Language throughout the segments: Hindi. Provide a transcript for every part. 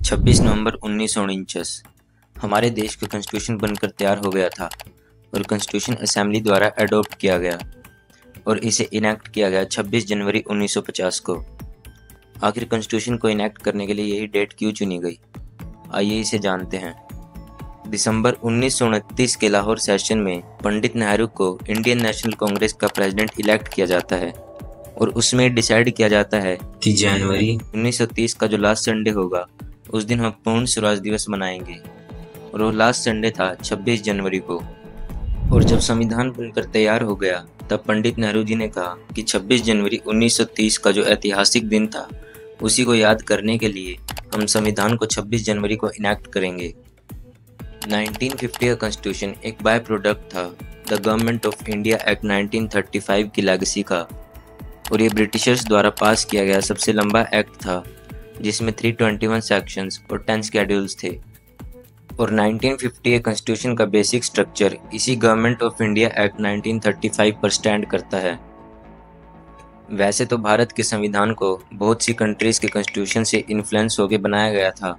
26 नवंबर 1949 हमारे देश का कॉन्स्टिट्यूशन बनकर तैयार हो गया था और कॉन्स्टिट्यूशन असेंबली द्वारा अडॉप्ट किया गया और इसे इनैक्ट किया गया 26 जनवरी 1950 को। आखिर कॉन्स्टिट्यूशन को इनैक्ट करने के लिए यही डेट क्यों चुनी गई, आइए इसे जानते हैं। दिसंबर 1929 के लाहौर सेशन में पंडित नेहरू को इंडियन नेशनल कांग्रेस का प्रेसिडेंट इलेक्ट किया जाता है और उसमें डिसाइड किया जाता है कि जनवरी 1930 का जो लास्ट संडे होगा उस दिन हम पूर्ण स्वराज दिवस मनाएंगे और वो लास्ट संडे था 26 जनवरी को। और जब संविधान बनकर तैयार हो गया तब पंडित नेहरू जी ने कहा कि 26 जनवरी 1930 का जो ऐतिहासिक दिन था उसी को याद करने के लिए हम संविधान को 26 जनवरी को इनैक्ट करेंगे। 1950 का कॉन्स्टिट्यूशन एक बाय प्रोडक्ट था the government of India act 1935 की लेगेसी का और ये ब्रिटिशर्स द्वारा पास किया गया सबसे लंबा एक्ट था जिसमें 321 सेक्शंस और 10 शेड्यूल्स थे। और 1950 के कॉन्स्टिट्यूशन का बेसिक स्ट्रक्चर इसी गवर्नमेंट ऑफ इंडिया एक्ट 1935 पर स्टैंड करता है। वैसे तो भारत के संविधान को बहुत सी कंट्रीज के कॉन्स्टिट्यूशन से इन्फ्लुएंस होकर बनाया गया था,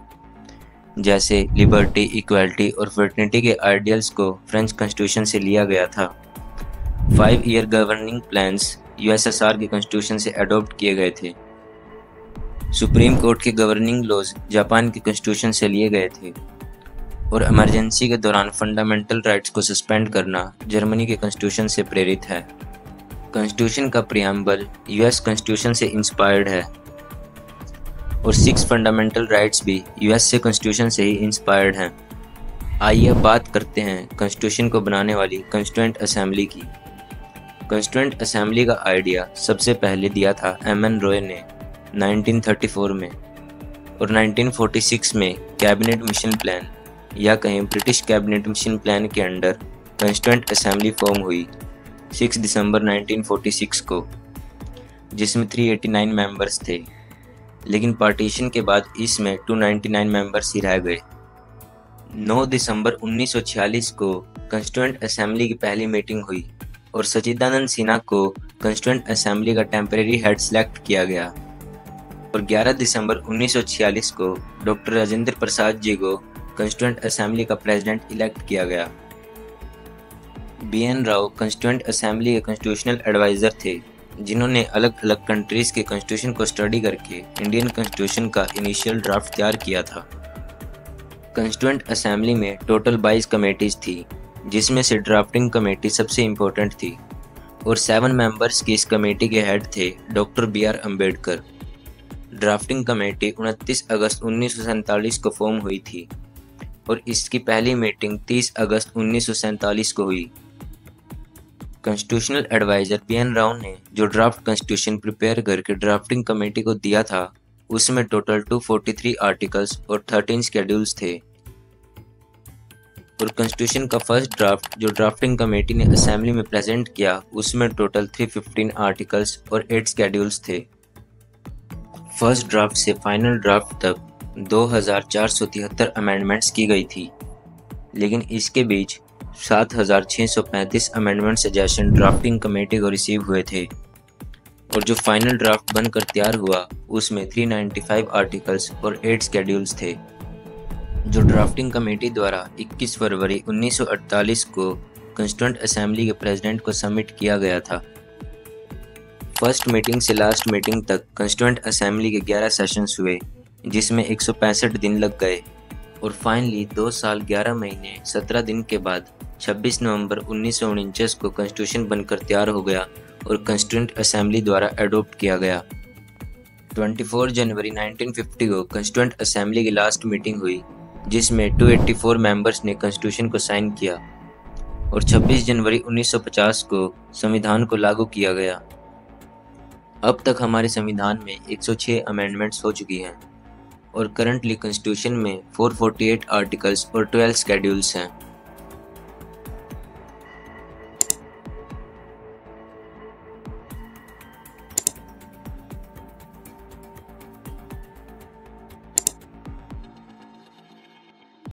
जैसे लिबर्टी, इक्वालिटी और फ्रेटर्निटी के आइडियल्स को फ्रेंच कॉन्स्टिट्यूशन से लिया गया था। 5 ईयर गवर्निंग प्लान्स यूएसएसआर के कॉन्स्टिट्यूशन से अडॉप्ट किए गए थे। सुप्रीम कोर्ट के गवर्निंग लॉज जापान के कॉन्स्टिट्यूशन से लिए गए थे और इमरजेंसी के दौरान फंडामेंटल राइट्स को सस्पेंड करना जर्मनी के कॉन्स्टिट्यूशन से प्रेरित है। कॉन्स्टिट्यूशन का प्रियम्बल यूएस कॉन्स्टिट्यूशन से इंस्पायर्ड है और 6 फंडामेंटल राइट्स भी यूएस से कॉन्स्टिट्यूशन से ही इंस्पायर्ड हैं। आइए अब बात करते हैं कॉन्स्टिट्यूशन को बनाने वाली कॉन्स्टिट्यूएंट असेंबली की। कॉन्स्टिट्यूएंट असेंबली का आइडिया सबसे पहले दिया था एम.एन. रॉय ने 1934 में और 1946 में कैबिनेट मिशन प्लान या कहीं ब्रिटिश कैबिनेट मिशन प्लान के अंडर कॉन्स्टिट्यूएंट असेंबली फॉर्म हुई 6 दिसंबर 1946 को, जिसमें 389 मेंबर्स थे, लेकिन पार्टीशन के बाद इसमें 299 मेंबर्स ही रह गए। 9 दिसंबर 1946 को कॉन्स्टिट्यूएंट असेंबली की पहली मीटिंग हुई और सच्चिदानंद सिन्हा को कॉन्स्टिट्यूएंट असेंबली का टेम्परेरी हेड सेलेक्ट किया गया और 11 दिसंबर 1946 को डॉक्टर राजेंद्र प्रसाद जी को कॉन्स्टिट्यूएंट असेंबली का प्रेसिडेंट इलेक्ट किया गया। बी.एन. राव कॉन्स्टिट्यूएंट असेंबली के कॉन्स्टिट्यूशनल एडवाइजर थे, जिन्होंने अलग अलग कंट्रीज के कॉन्स्टिट्यूशन को स्टडी करके इंडियन कॉन्स्टिट्यूशन का इनिशियल ड्राफ्ट तैयार किया था। कॉन्स्टिट्यूएंट असेंबली में टोटल 22 कमेटीज थी, जिसमें से ड्राफ्टिंग कमेटी सबसे इम्पोर्टेंट थी और 7 मेंबर्स की इस कमेटी के हेड थे doctor B R. Ambedkar. Drafting committee 29 अगस्त 1947 को फॉर्म हुई थी और इसकी पहली मीटिंग 30 अगस्त 1947 को हुई। Constitutional adviser BN. राव ने जो ड्राफ्ट कॉन्स्टिट्यूशन प्रिपेयर करके ड्राफ्टिंग कमेटी को दिया था उसमें टोटल 243 आर्टिकल्स और 13 शेड्यूल्स थे और कॉन्स्टिट्यूशन का फर्स्ट ड्राफ्ट जो ड्राफ्टिंग कमेटी ने असेंबली में प्रेजेंट किया उसमें टोटल 315 आर्टिकल्स और 8 शेड्यूल्स थे। फर्स्ट ड्राफ्ट से फाइनल ड्राफ्ट तक 2473 अमेंडमेंट्स की गई थी, लेकिन इसके बीच 7635 अमेंडमेंट सजेशन ड्राफ्टिंग कमेटी को रिसीव हुए थे और जो फाइनल ड्राफ्ट बनकर तैयार हुआ उसमें 395 आर्टिकल्स और 8 शेड्यूल्स थे, जो ड्राफ्टिंग कमेटी द्वारा 21 फरवरी 1948 को कॉन्स्टिट्यूएंट असेंबली के प्रेसिडेंट को सबमिट किया गया था। फर्स्ट मीटिंग से लास्ट मीटिंग तक कॉन्स्टिट्यूएंट असेंबली के 11 सेशंस हुए, जिसमें 165 दिन लग गए और फाइनली 2 साल 11 महीने 17 दिन के बाद 26 नवंबर 1949 को कॉन्स्टिट्यूशन बनकर तैयार हो गया और कॉन्स्टिट्यूएंट असेंबली द्वारा अडॉप्ट किया गया। 24 जनवरी 1950 को कॉन्स्टिट्यूएंट असेंबली की लास्ट मीटिंग हुई, जिसमें 284 मेंबर्स ने कॉन्स्टिट्यूशन को साइन किया और 26 जनवरी 1950 को संविधान को लागू किया गया। अब तक हमारे संविधान में 106 अमेंडमेंट्स हो चुकी हैं और करंटली कॉन्स्टिट्यूशन में 448 आर्टिकल्स और 12 शेड्यूल्स हैं।